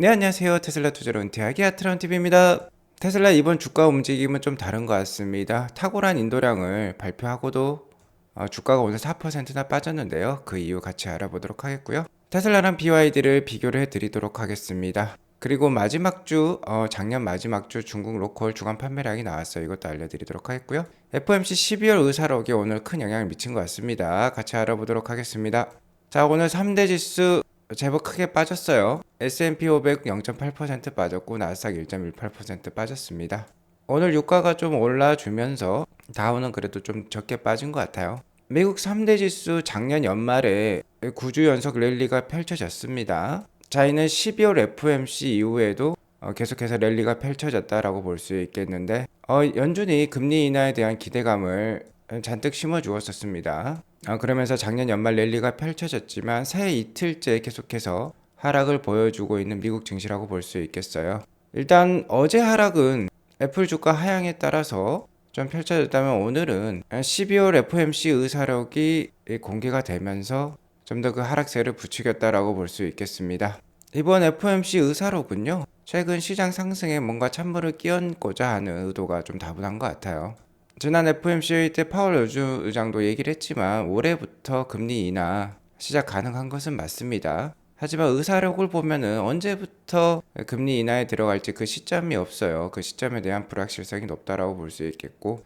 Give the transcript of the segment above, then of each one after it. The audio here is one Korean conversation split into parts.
네, 안녕하세요. 테슬라 투자로 은퇴하기 아트론TV입니다. 테슬라 이번 주가 움직임은 좀 다른 것 같습니다. 탁월한 인도량을 발표하고도 주가가 오늘 4%나 빠졌는데요. 그 이유 같이 알아보도록 하겠고요. 테슬라랑 BYD를 비교를 해드리도록 하겠습니다. 그리고 마지막 주, 작년 마지막 주 중국 로컬 주간 판매량이 나왔어요. 이것도 알려드리도록 하겠고요. FOMC 12월 의사록에 오늘 큰 영향을 미친 것 같습니다. 같이 알아보도록 하겠습니다. 자, 오늘 3대 지수 제법 크게 빠졌어요. S&P 500 0.8% 빠졌고 나스닥 1.18% 빠졌습니다. 오늘 유가가 좀 올라주면서 다우는 그래도 좀 적게 빠진 것 같아요. 미국 3대 지수 작년 연말에 9주 연속 랠리가 펼쳐졌습니다. 자, 이는 12월 FOMC 이후에도 계속해서 랠리가 펼쳐졌다라고 볼 수 있겠는데 연준이 금리 인하에 대한 기대감을 잔뜩 심어 주었었습니다. 그러면서 작년 연말 랠리가 펼쳐졌지만 새해 이틀째 계속해서 하락을 보여주고 있는 미국 증시라고 볼 수 있겠어요. 일단 어제 하락은 애플 주가 하향에 따라서 좀 펼쳐졌다면 오늘은 12월 FOMC 의사록이 공개가 되면서 좀 더 그 하락세를 부추겼다라고 볼 수 있겠습니다. 이번 FOMC 의사록은요, 최근 시장 상승에 뭔가 찬물을 끼얹고자 하는 의도가 좀 다분한 것 같아요. 지난 FOMC 회의 때 파월 의장도 얘기를 했지만 올해부터 금리 인하 시작 가능한 것은 맞습니다. 하지만 의사록을 보면은 언제부터 금리 인하에 들어갈지 그 시점이 없어요. 그 시점에 대한 불확실성이 높다라고 볼 수 있겠고,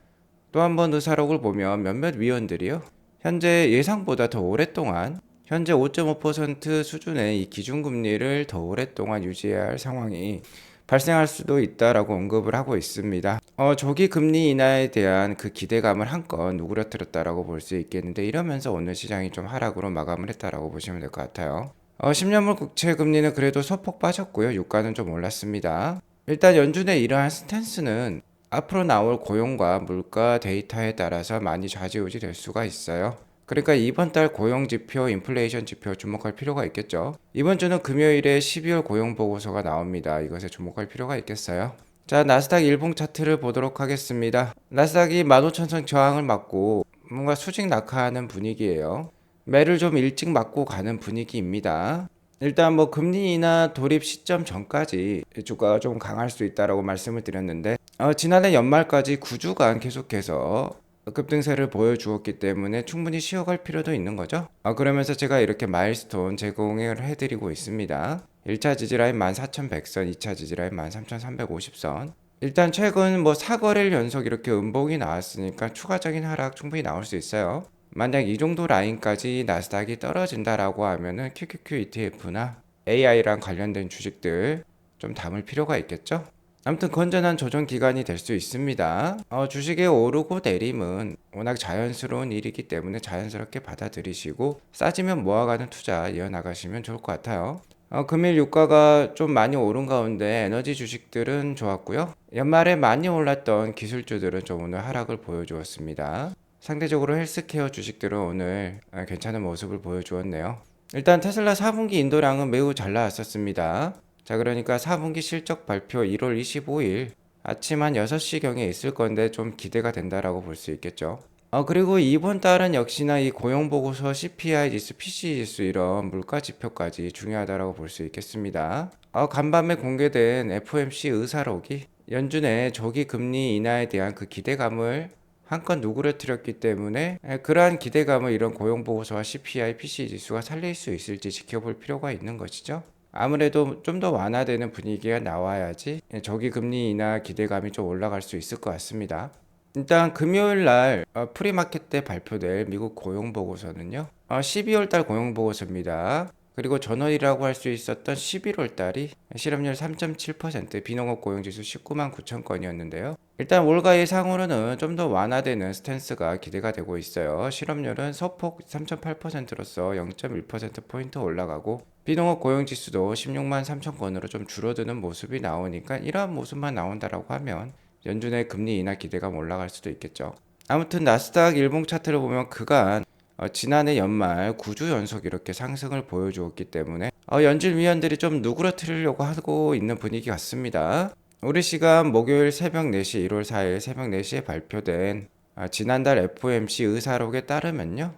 또 한 번 의사록을 보면 몇몇 위원들이요, 현재 예상보다 더 오랫동안 현재 5.5% 수준의 이 기준금리를 더 오랫동안 유지해야 할 상황이 발생할 수도 있다라고 언급을 하고 있습니다. 조기 금리 인하에 대한 그 기대감을 한껏 누그러뜨렸다라고 볼 수 있겠는데, 이러면서 오늘 시장이 좀 하락으로 마감을 했다라고 보시면 될 것 같아요. 10년물 국채 금리는 그래도 소폭 빠졌고요. 유가는 좀 올랐습니다. 일단 연준의 이러한 스탠스는 앞으로 나올 고용과 물가 데이터에 따라서 많이 좌지우지 될 수가 있어요. 그러니까 이번 달 고용 지표, 인플레이션 지표 주목할 필요가 있겠죠. 이번 주는 금요일에 12월 고용 보고서가 나옵니다. 이것에 주목할 필요가 있겠어요. 자, 나스닥 일봉 차트를 보도록 하겠습니다. 나스닥이 15,000선 저항을 맞고 뭔가 수직 낙하하는 분위기예요. 매를 좀 일찍 맞고 가는 분위기입니다. 일단 뭐 금리 인하 돌입 시점 전까지 주가가 좀 강할 수 있다라고 말씀을 드렸는데, 지난해 연말까지 9주간 계속해서 급등세를 보여주었기 때문에 충분히 쉬어갈 필요도 있는 거죠. 그러면서 제가 이렇게 마일스톤 제공을 해드리고 있습니다. 1차 지지라인 14,100선, 2차 지지라인 13,350선. 일단 최근 뭐 4거래일 연속 이렇게 음봉이 나왔으니까 추가적인 하락 충분히 나올 수 있어요. 만약 이 정도 라인까지 나스닥이 떨어진다라고 하면은 QQQ ETF나 AI랑 관련된 주식들 좀 담을 필요가 있겠죠? 아무튼 건전한 조정 기간이 될 수 있습니다. 주식의 오르고 내림은 워낙 자연스러운 일이기 때문에 자연스럽게 받아들이시고 싸지면 모아가는 투자 이어나가시면 좋을 것 같아요. 금일 유가가 좀 많이 오른 가운데 에너지 주식들은 좋았고요. 연말에 많이 올랐던 기술주들은 좀 오늘 하락을 보여주었습니다. 상대적으로 헬스케어 주식들은 오늘 괜찮은 모습을 보여주었네요. 일단 테슬라 4분기 인도량은 매우 잘 나왔었습니다. 자, 그러니까 4분기 실적 발표 1월 25일 아침 한 6시경에 있을 건데 좀 기대가 된다라고 볼 수 있겠죠. 그리고 이번 달은 역시나 이 고용보고서, CPI 지수, PC 지수 이런 물가 지표까지 중요하다라고 볼 수 있겠습니다. 간밤에 공개된 FOMC 의사록이 연준의 조기 금리 인하에 대한 그 기대감을 한껏 누그러뜨렸기 때문에 그러한 기대감을 이런 고용보고서와 CPI, PC 지수가 살릴 수 있을지 지켜볼 필요가 있는 것이죠. 아무래도 좀 더 완화되는 분위기가 나와야지 조기 금리 인하 기대감이 좀 올라갈 수 있을 것 같습니다. 일단 금요일 날 프리마켓 때 발표될 미국 고용 보고서는요. 12월 달 고용 보고서입니다. 그리고 전월이라고 할 수 있었던 11월 달이 실업률 3.7%, 비농업 고용지수 19만 9천 건이었는데요. 일단 월가 예상으로는 좀 더 완화되는 스탠스가 기대가 되고 있어요. 실업률은 소폭 3.8%로서 0.1%포인트 올라가고, 비농업 고용지수도 16만 3천 건으로 좀 줄어드는 모습이 나오니까 이러한 모습만 나온다라고 하면 연준의 금리 인하 기대감 올라갈 수도 있겠죠. 아무튼 나스닥 일봉 차트를 보면 그간 지난해 연말 9주 연속 이렇게 상승을 보여주었기 때문에 연준 위원들이 좀 누그러뜨리려고 하고 있는 분위기 같습니다. 우리 시간 목요일 새벽 4시, 1월 4일 새벽 4시에 발표된 지난달 FOMC 의사록에 따르면요.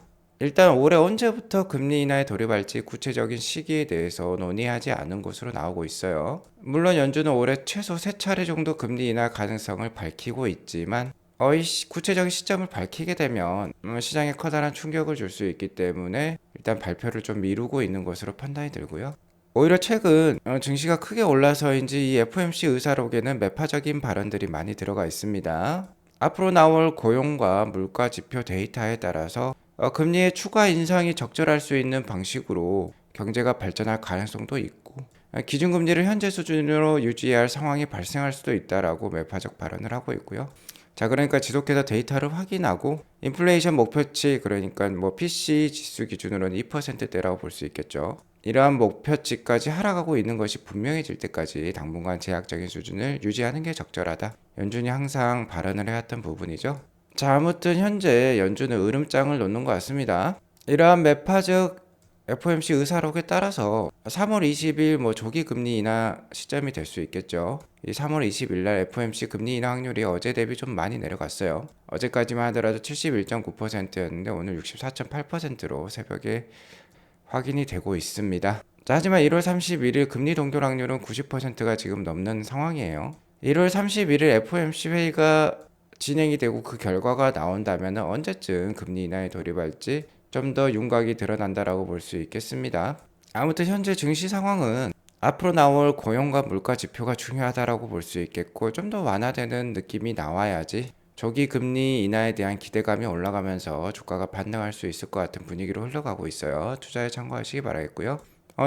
일단 올해 언제부터 금리 인하에 돌입할지 구체적인 시기에 대해서 논의하지 않은 것으로 나오고 있어요. 물론 연준은 올해 최소 3차례 정도 금리 인하 가능성을 밝히고 있지만 구체적인 시점을 밝히게 되면 시장에 커다란 충격을 줄 수 있기 때문에 일단 발표를 좀 미루고 있는 것으로 판단이 들고요. 오히려 최근 증시가 크게 올라서인지 이 FOMC 의사록에는 매파적인 발언들이 많이 들어가 있습니다. 앞으로 나올 고용과 물가 지표 데이터에 따라서 금리의 추가 인상이 적절할 수 있는 방식으로 경제가 발전할 가능성도 있고 기준금리를 현재 수준으로 유지할 상황이 발생할 수도 있다라고 매파적 발언을 하고 있고요. 자, 그러니까 지속해서 데이터를 확인하고 인플레이션 목표치, 그러니까 뭐 PC 지수 기준으로는 2%대라고 볼 수 있겠죠. 이러한 목표치까지 하락하고 있는 것이 분명해질 때까지 당분간 제약적인 수준을 유지하는 게 적절하다. 연준이 항상 발언을 해왔던 부분이죠. 자, 아무튼 현재 연준은 으름장을 놓는 것 같습니다. 이러한 매파적 FOMC 의사록에 따라서 3월 20일 조기 금리 인하 시점이 될 수 있겠죠. 이 3월 20일 날 FOMC 금리 인하 확률이 어제 대비 좀 많이 내려갔어요. 어제까지만 하더라도 71.9%였는데 오늘 64.8%로 새벽에 확인이 되고 있습니다. 자, 하지만 1월 31일 금리 동결 확률은 90%가 지금 넘는 상황이에요. 1월 31일 FOMC 회의가 진행이 되고 그 결과가 나온다면 언제쯤 금리 인하에 돌입할지 좀 더 윤곽이 드러난다라고 볼 수 있겠습니다. 아무튼 현재 증시 상황은 앞으로 나올 고용과 물가 지표가 중요하다라고 볼 수 있겠고 좀 더 완화되는 느낌이 나와야지 조기 금리 인하에 대한 기대감이 올라가면서 주가가 반등할 수 있을 것 같은 분위기로 흘러가고 있어요. 투자에 참고하시기 바라겠고요.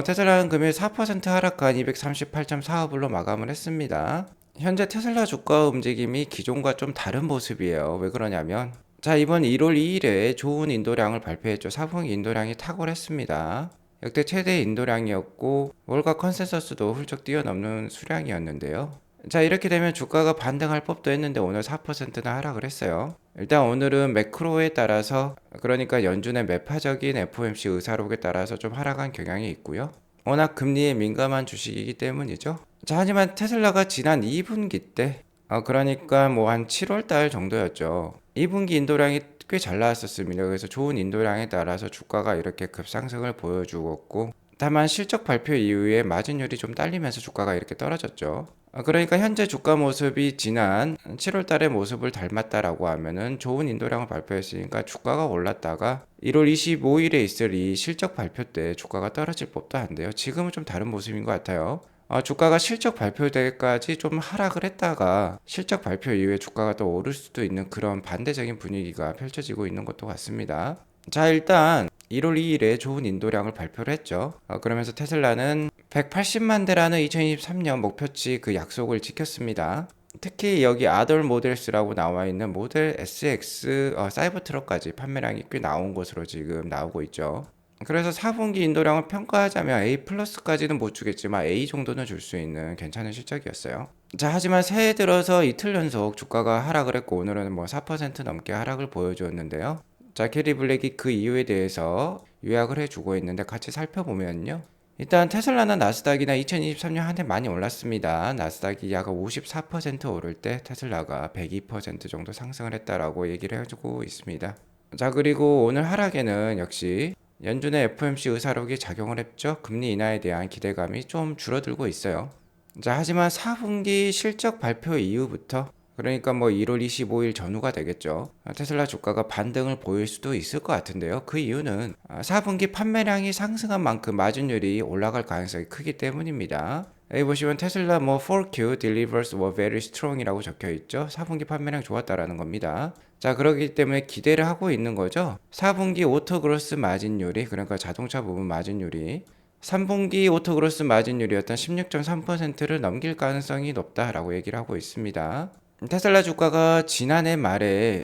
테슬라는 금일 4% 하락한 238.45불로 마감을 했습니다. 현재 테슬라 주가 움직임이 기존과 좀 다른 모습이에요. 왜 그러냐면 자, 이번 1월 2일에 좋은 인도량을 발표했죠. 4분기 인도량이 탁월했습니다. 역대 최대 인도량이었고 월가 컨센서스도 훌쩍 뛰어넘는 수량이었는데요. 자, 이렇게 되면 주가가 반등할 법도 했는데 오늘 4%나 하락을 했어요. 일단 오늘은 매크로에 따라서, 그러니까 연준의 매파적인 FOMC 의사록에 따라서 좀 하락한 경향이 있고요. 워낙 금리에 민감한 주식이기 때문이죠. 자, 하지만 테슬라가 지난 2분기 때 그러니까 한 7월 달 정도였죠. 2분기 인도량이 꽤 잘 나왔었습니다. 그래서 좋은 인도량에 따라서 주가가 이렇게 급상승을 보여주었고, 다만 실적 발표 이후에 마진율이 좀 딸리면서 주가가 이렇게 떨어졌죠. 그러니까 현재 주가 모습이 지난 7월 달의 모습을 닮았다라고 하면은 좋은 인도량을 발표했으니까 주가가 올랐다가 1월 25일에 있을 이 실적 발표 때 주가가 떨어질 법도 한데요. 지금은 좀 다른 모습인 것 같아요. 주가가 실적 발표 때까지 좀 하락을 했다가 실적 발표 이후에 주가가 또 오를 수도 있는 그런 반대적인 분위기가 펼쳐지고 있는 것도 같습니다. 자, 일단 1월 2일에 좋은 인도량을 발표를 했죠. 그러면서 테슬라는 180만 대라는 2023년 목표치 그 약속을 지켰습니다. 특히 여기 아덜 모델스라고 나와 있는 모델 SX 사이버 트럭까지 판매량이 꽤 나온 것으로 지금 나오고 있죠. 그래서 4분기 인도량을 평가하자면 A 플러스까지는 못 주겠지만 A 정도는 줄 수 있는 괜찮은 실적이었어요. 자, 하지만 새해 들어서 이틀 연속 주가가 하락을 했고 오늘은 4% 넘게 하락을 보여주었는데요. 자, 캐리 블랙이 그 이유에 대해서 요약을 해주고 있는데 같이 살펴보면요. 일단 테슬라나 나스닥이나 2023년 한 해 많이 올랐습니다. 나스닥이 약 54% 오를 때 테슬라가 102% 정도 상승을 했다라고 얘기를 해주고 있습니다. 자, 그리고 오늘 하락에는 역시 연준의 FOMC 의사록이 작용을 했죠. 금리 인하에 대한 기대감이 좀 줄어들고 있어요. 자, 하지만 4분기 실적 발표 이후부터 그러니까 1월 25일 전후가 되겠죠. 테슬라 주가가 반등을 보일 수도 있을 것 같은데요. 그 이유는 4분기 판매량이 상승한 만큼 마진율이 올라갈 가능성이 크기 때문입니다. 여기 보시면 테슬라 4Q delivers were very strong 이라고 적혀 있죠. 4분기 판매량 좋았다라는 겁니다. 자, 그렇기 때문에 기대를 하고 있는 거죠. 4분기 오토그로스 마진율이, 그러니까 자동차 부분 마진율이 3분기 오토그로스 마진율이었던 16.3%를 넘길 가능성이 높다라고 얘기를 하고 있습니다. 테슬라 주가가 지난해 말에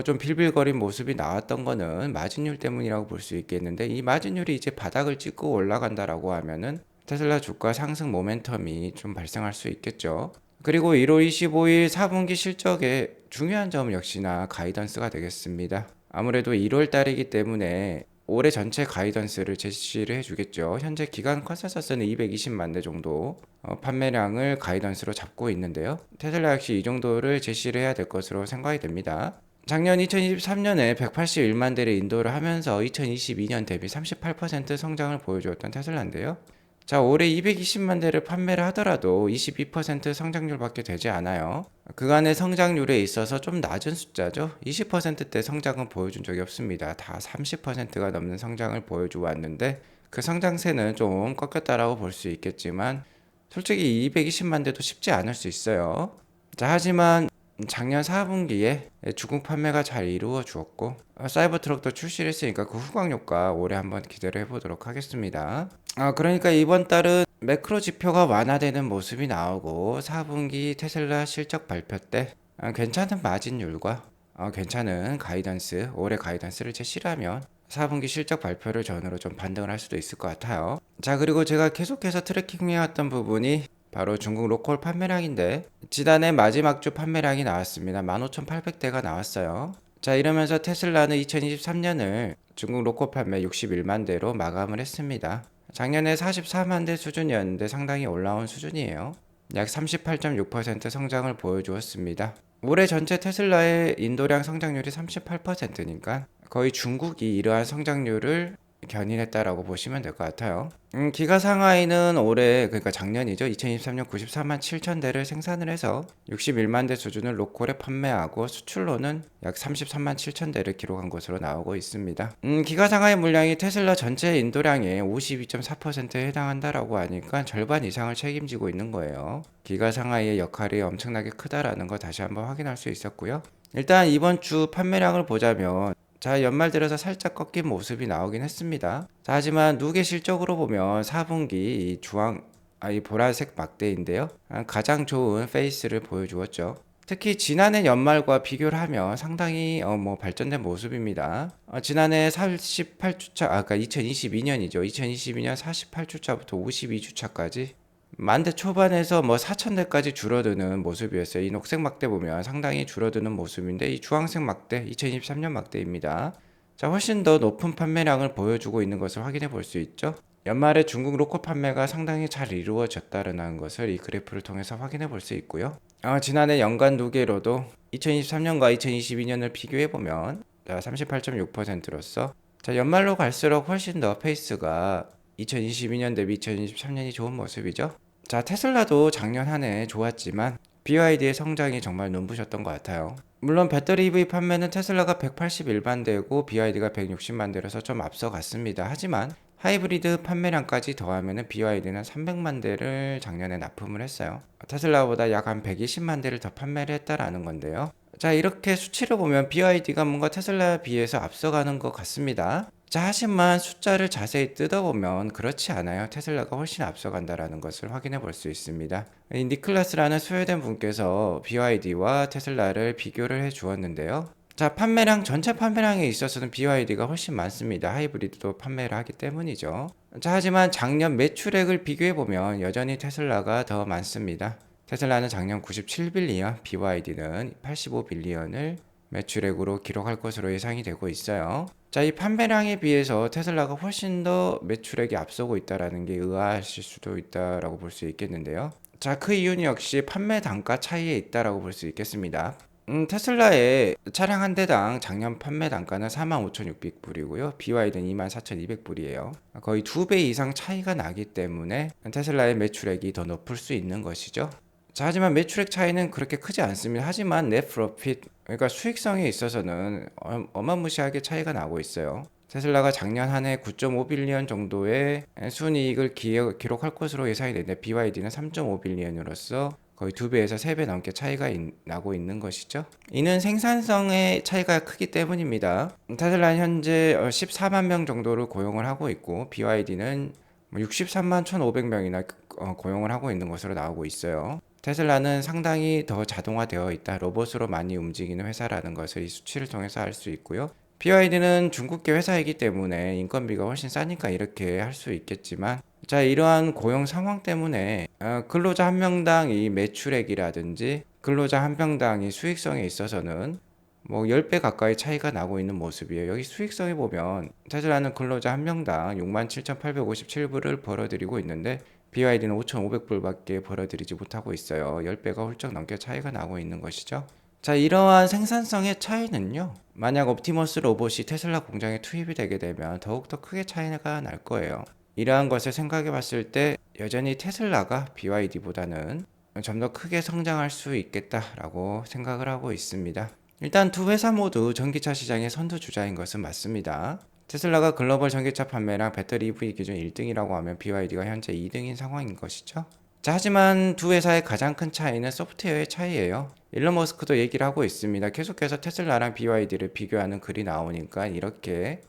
좀 빌빌거린 모습이 나왔던 거는 마진율 때문이라고 볼 수 있겠는데, 이 마진율이 이제 바닥을 찍고 올라간다라고 하면은 테슬라 주가 상승 모멘텀이 좀 발생할 수 있겠죠. 그리고 1월 25일 4분기 실적의 중요한 점은 역시나 가이던스가 되겠습니다. 아무래도 1월 달이기 때문에 올해 전체 가이던스를 제시를 해주겠죠. 현재 기간 컨센서스는 220만 대 정도 판매량을 가이던스로 잡고 있는데요. 테슬라 역시 이 정도를 제시를 해야 될 것으로 생각이 됩니다. 작년 2023년에 181만 대를 인도를 하면서 2022년 대비 38% 성장을 보여주었던 테슬라인데요. 자, 올해 220만 대를 판매를 하더라도 22% 성장률밖에 되지 않아요. 그간의 성장률에 있어서 좀 낮은 숫자죠. 20%대 성장은 보여준 적이 없습니다. 다 30%가 넘는 성장을 보여주고 왔는데 그 성장세는 좀 꺾였다라고 볼 수 있겠지만 솔직히 220만 대도 쉽지 않을 수 있어요. 자, 하지만 작년 4분기에 중국 판매가 잘 이루어 주었고 사이버 트럭도 출시를 했으니까 그 후광 효과 올해 한번 기대를 해보도록 하겠습니다. 그러니까 이번 달은 매크로 지표가 완화되는 모습이 나오고 4분기 테슬라 실적 발표 때 괜찮은 마진율과 괜찮은 가이던스, 올해 가이던스를 제시하면 4분기 실적 발표를 전후로 좀 반등을 할 수도 있을 것 같아요. 자, 그리고 제가 계속해서 트래킹해왔던 부분이 바로 중국 로컬 판매량인데 지난해 마지막 주 판매량이 나왔습니다. 15,800대가 나왔어요. 자, 이러면서 테슬라는 2023년을 중국 로컬 판매 61만 대로 마감을 했습니다. 작년에 44만 대 수준이었는데 상당히 올라온 수준이에요. 약 38.6% 성장을 보여주었습니다. 올해 전체 테슬라의 인도량 성장률이 38%니까 거의 중국이 이러한 성장률을 견인했다라고 보시면 될 것 같아요. 기가 상하이는 올해, 그러니까 작년이죠. 2023년 94만 7천 대를 생산을 해서 61만 대 수준을 로컬에 판매하고 수출로는 약 33만 7천 대를 기록한 것으로 나오고 있습니다. 기가 상하이 물량이 테슬라 전체 인도량의 52.4%에 해당한다라고 하니까 절반 이상을 책임지고 있는 거예요. 기가 상하이의 역할이 엄청나게 크다라는 거 다시 한번 확인할 수 있었고요. 일단 이번 주 판매량을 보자면 자, 연말 들어서 살짝 꺾인 모습이 나오긴 했습니다. 자, 하지만 누계 실적으로 보면 4분기 이 보라색 막대인데요. 가장 좋은 페이스를 보여주었죠. 특히 지난해 연말과 비교를 하면 상당히 발전된 모습입니다. 지난해 48주차, 그러니까 2022년이죠. 2022년 48주차부터 52주차까지 만대 초반에서 4,000대까지 줄어드는 모습이었어요. 이 녹색 막대 보면 상당히 줄어드는 모습인데 이 주황색 막대 2023년 막대입니다. 자, 훨씬 더 높은 판매량을 보여주고 있는 것을 확인해 볼 수 있죠. 연말에 중국 로컬 판매가 상당히 잘 이루어졌다는 것을 이 그래프를 통해서 확인해 볼 수 있고요. 지난해 연간 누계로도 2023년과 2022년을 비교해 보면 38.6%로서 자, 연말로 갈수록 훨씬 더 페이스가 2022년 대비 2023년이 좋은 모습이죠. 자, 테슬라도 작년 한 해 좋았지만 BYD의 성장이 정말 눈부셨던 것 같아요. 물론 배터리 EV 판매는 테슬라가 181만 대고 BYD가 160만 대라서 좀 앞서갔습니다. 하지만 하이브리드 판매량까지 더하면 BYD는 300만 대를 작년에 납품을 했어요. 테슬라보다 약 한 120만 대를 더 판매를 했다라는 건데요. 자, 이렇게 수치를 보면 BYD가 뭔가 테슬라에 비해서 앞서가는 것 같습니다. 자, 하지만 숫자를 자세히 뜯어보면 그렇지 않아요. 테슬라가 훨씬 앞서간다라는 것을 확인해 볼 수 있습니다. 이 니클라스라는 스웨덴 분께서 BYD와 테슬라를 비교를 해 주었는데요. 자, 판매량, 전체 판매량에 있어서는 BYD가 훨씬 많습니다. 하이브리드도 판매를 하기 때문이죠. 자, 하지만 작년 매출액을 비교해보면 여전히 테슬라가 더 많습니다. 테슬라는 작년 97빌리언, BYD는 85빌리언을 매출액으로 기록할 것으로 예상이 되고 있어요. 자, 이 판매량에 비해서 테슬라가 훨씬 더 매출액이 앞서고 있다는 게 의아하실 수도 있다라고 볼 수 있겠는데요. 자, 그 이유는 역시 판매 단가 차이에 있다라고 볼 수 있겠습니다. 테슬라의 차량 한 대당 작년 판매 단가는 45,600불이고요. BYD는 24,200불이에요. 거의 2배 이상 차이가 나기 때문에 테슬라의 매출액이 더 높을 수 있는 것이죠. 자, 하지만 매출액 차이는 그렇게 크지 않습니다. 하지만 net profit, 그러니까 수익성에 있어서는 어마무시하게 차이가 나고 있어요. 테슬라가 작년 한 해 9.5빌리언 정도의 순이익을 기록할 것으로 예상이 되는데 BYD는 3.5빌리언으로서 거의 2배에서 3배 넘게 차이가 나고 있는 것이죠. 이는 생산성의 차이가 크기 때문입니다. 테슬라는 현재 14만 명 정도를 고용을 하고 있고 BYD는 63만 1,500명이나 고용을 하고 있는 것으로 나오고 있어요. 테슬라는 상당히 더 자동화되어 있다, 로봇으로 많이 움직이는 회사라는 것을 이 수치를 통해서 알 수 있고요. BYD는 중국계 회사이기 때문에 인건비가 훨씬 싸니까 이렇게 할 수 있겠지만 자, 이러한 고용 상황 때문에 근로자 한 명당 이 매출액이라든지 근로자 한 명당 이 수익성에 있어서는 10배 가까이 차이가 나고 있는 모습이에요. 여기 수익성에 보면 테슬라는 근로자 한 명당 67,857불을 벌어들이고 있는데 BYD는 5,500불밖에 벌어들이지 못하고 있어요. 10배가 훌쩍 넘게 차이가 나고 있는 것이죠. 자, 이러한 생산성의 차이는요, 만약 옵티머스 로봇이 테슬라 공장에 투입이 되게 되면 더욱더 크게 차이가 날 거예요. 이러한 것을 생각해 봤을 때 여전히 테슬라가 BYD보다는 좀 더 크게 성장할 수 있겠다라고 생각을 하고 있습니다. 일단 두 회사 모두 전기차 시장의 선두주자인 것은 맞습니다. 테슬라가 글로벌 전기차 판매량 배터리 EV 기준 1등이라고 하면 BYD가 현재 2등인 상황인 것이죠. 자, 하지만 두 회사의 가장 큰 차이는 소프트웨어의 차이예요. 일론 머스크도 얘기를 하고 있습니다. 계속해서 테슬라랑 BYD를 비교하는 글이 나오니까 이렇게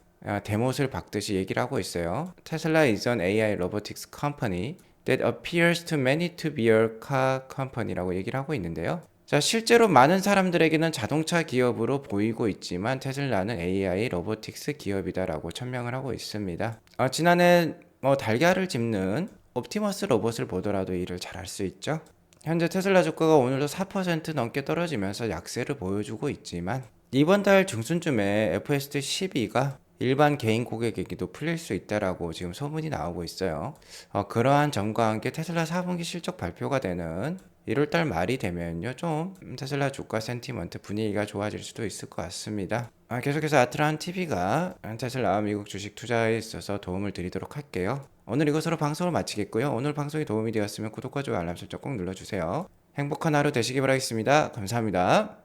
대못을 박듯이 얘기를 하고 있어요. 테슬라 is an AI robotics company that appears to many to be a car company라고 얘기를 하고 있는데요. 자, 실제로 많은 사람들에게는 자동차 기업으로 보이고 있지만 테슬라는 AI 로보틱스 기업이다라고 천명을 하고 있습니다. 지난해 달걀을 짚는 옵티머스 로봇을 보더라도 이를 잘 알 수 있죠. 현재 테슬라 주가가 오늘도 4% 넘게 떨어지면서 약세를 보여주고 있지만 이번 달 중순쯤에 FSD 12가 일반 개인 고객에게도 풀릴 수 있다라고 지금 소문이 나오고 있어요. 그러한 점과 함께 테슬라 4분기 실적 발표가 되는 1월달 말이 되면요, 좀 테슬라 주가 센티먼트 분위기가 좋아질 수도 있을 것 같습니다. 계속해서 아트란 TV가 테슬라 미국 주식 투자에 있어서 도움을 드리도록 할게요. 오늘 이것으로 방송을 마치겠고요. 오늘 방송이 도움이 되었으면 구독과 좋아요 알람 설정 꼭 눌러주세요. 행복한 하루 되시기 바라겠습니다. 감사합니다.